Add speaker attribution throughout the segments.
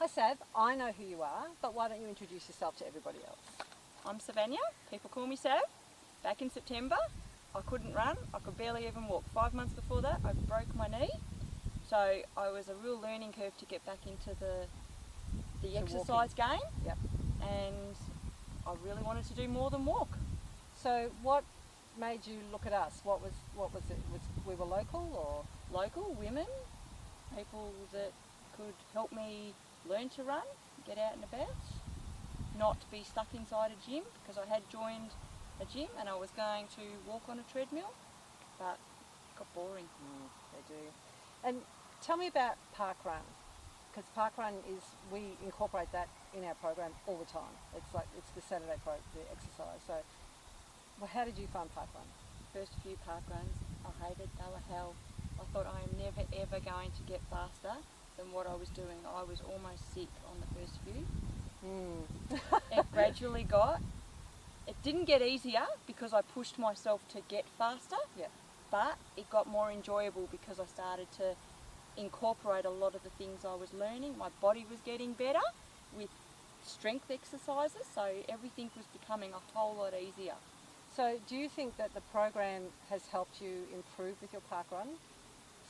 Speaker 1: Hi Sav, I know who you are, but why don't you introduce yourself to everybody else?
Speaker 2: I'm Savannah, people call me Sav. Back in September, I couldn't run, I could barely even walk. 5 months before that, I broke my knee. So I was a real learning curve to get back into the exercise game.
Speaker 1: Yep.
Speaker 2: And I really wanted to do more than walk.
Speaker 1: So what made you look at us? What was it? We were local or?
Speaker 2: Local, women, people that could help me learn to run, get out and about, not be stuck inside a gym, because I had joined a gym and I was going to walk on a treadmill, but it got boring.
Speaker 1: They do. And tell me about parkrun, because parkrun we incorporate that in our program all the time. It's the Saturday the exercise. So, well, how did you find parkrun?
Speaker 2: First few parkruns I hated, they were hell. I thought I am never ever going to get faster than what I was doing. I was almost sick on the first few. It gradually it didn't get easier because I pushed myself to get faster, but it got more enjoyable because I started to incorporate a lot of the things I was learning. My body was getting better with strength exercises, so everything was becoming a whole lot easier.
Speaker 1: So do you think that the program has helped you improve with your parkrun?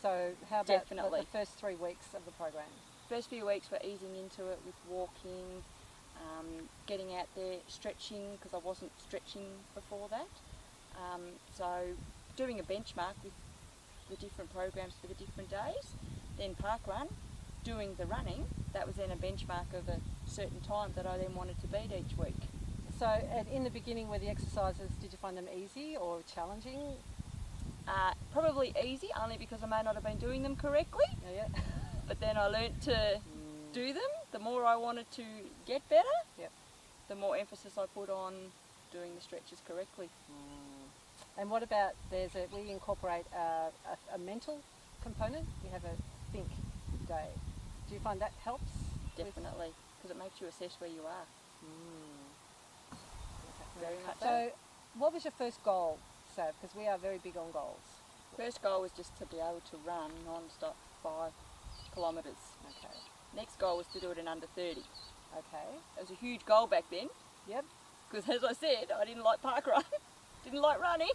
Speaker 1: So how about
Speaker 2: Definitely.
Speaker 1: The first 3 weeks of the program?
Speaker 2: First few weeks were easing into it with walking, getting out there, stretching, because I wasn't stretching before that. So doing a benchmark with the different programs for the different days. Then parkrun, doing the running, that was then a benchmark of a certain time that I then wanted to beat each week.
Speaker 1: So in the beginning, were the exercises, did you find them easy or challenging?
Speaker 2: Probably easy, only because I may not have been doing them correctly.
Speaker 1: Yeah.
Speaker 2: But then I learnt to do them. The more I wanted to get better, the more emphasis I put on doing the stretches correctly.
Speaker 1: And what about, we incorporate a mental component. We have a think day. Do you find that helps?
Speaker 2: Definitely, because it makes you assess where you are. Very much
Speaker 1: so. What was your first goal, Sav? Because we are very big on goals.
Speaker 2: First goal was just to be able to run non-stop 5 kilometres.
Speaker 1: Okay.
Speaker 2: Next goal was to do it in under 30.
Speaker 1: Okay.
Speaker 2: It was a huge goal back then.
Speaker 1: Yep.
Speaker 2: Because as I said, I didn't like parkrun, didn't like running.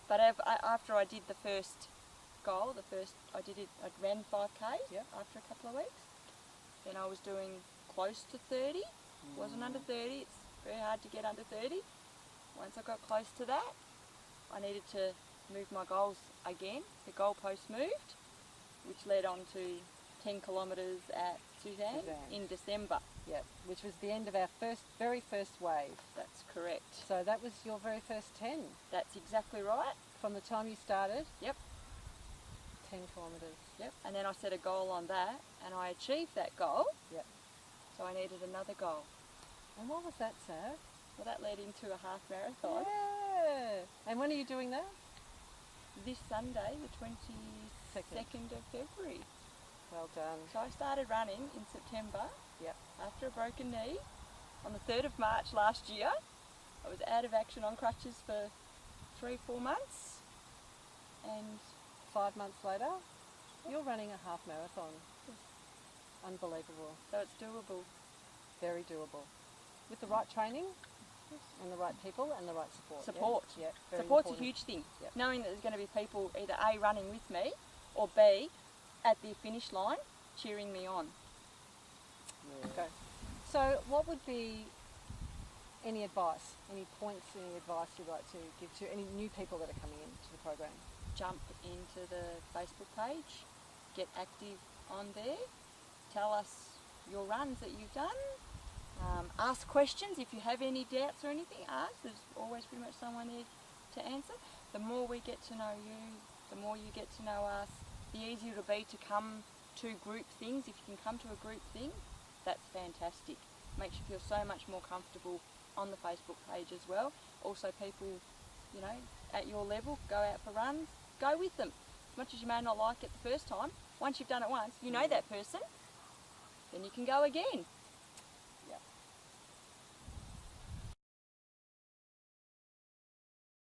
Speaker 2: But after I did the first goal, I ran 5Ks after a couple of weeks. Then I was doing close to 30. Wasn't under 30, it's very hard to get under 30. Once I got close to that, I needed to move my goals again. The goalpost moved, which led on to 10 kilometres at Suzanne in December.
Speaker 1: Yeah, which was the end of our very first wave.
Speaker 2: That's correct.
Speaker 1: So that was your very first 10.
Speaker 2: That's exactly right.
Speaker 1: From the time you started?
Speaker 2: Yep.
Speaker 1: 10 kilometres.
Speaker 2: Yep, and then I set a goal on that, and I achieved that goal.
Speaker 1: Yep.
Speaker 2: So I needed another goal.
Speaker 1: And what was that, Sav?
Speaker 2: Well, that led into a half marathon.
Speaker 1: Yeah. And when are you doing that?
Speaker 2: This Sunday, the 22nd of February.
Speaker 1: Well done.
Speaker 2: So I started running in September.
Speaker 1: Yep.
Speaker 2: After a broken knee. On the 3rd of March last year, I was out of action on crutches for 3-4 months. And
Speaker 1: 5 months later, you're running a half marathon. Unbelievable.
Speaker 2: So it's doable.
Speaker 1: Very doable. With the right training and the right people and the right support.
Speaker 2: Support.
Speaker 1: Yeah,
Speaker 2: Support's
Speaker 1: important.
Speaker 2: a huge thing.
Speaker 1: Yep.
Speaker 2: Knowing that there's going to be people either A, running with me, or B, at the finish line, cheering me on.
Speaker 1: Yeah. Okay. So what would be any advice, any points, any advice you'd like to give to any new people that are coming into the program?
Speaker 2: Jump into the Facebook page, get active on there, tell us your runs that you've done, ask questions if you have any doubts or anything, ask. There's always pretty much someone there to answer. The more we get to know you, the more you get to know us, the easier it'll be to come to group things. If you can come to a group thing, that's fantastic. Makes you feel so much more comfortable on the Facebook page as well. Also people, at your level, go out for runs, go with them. As much as you may not like it the first time, once you've done it once, you know that person, then you can go again.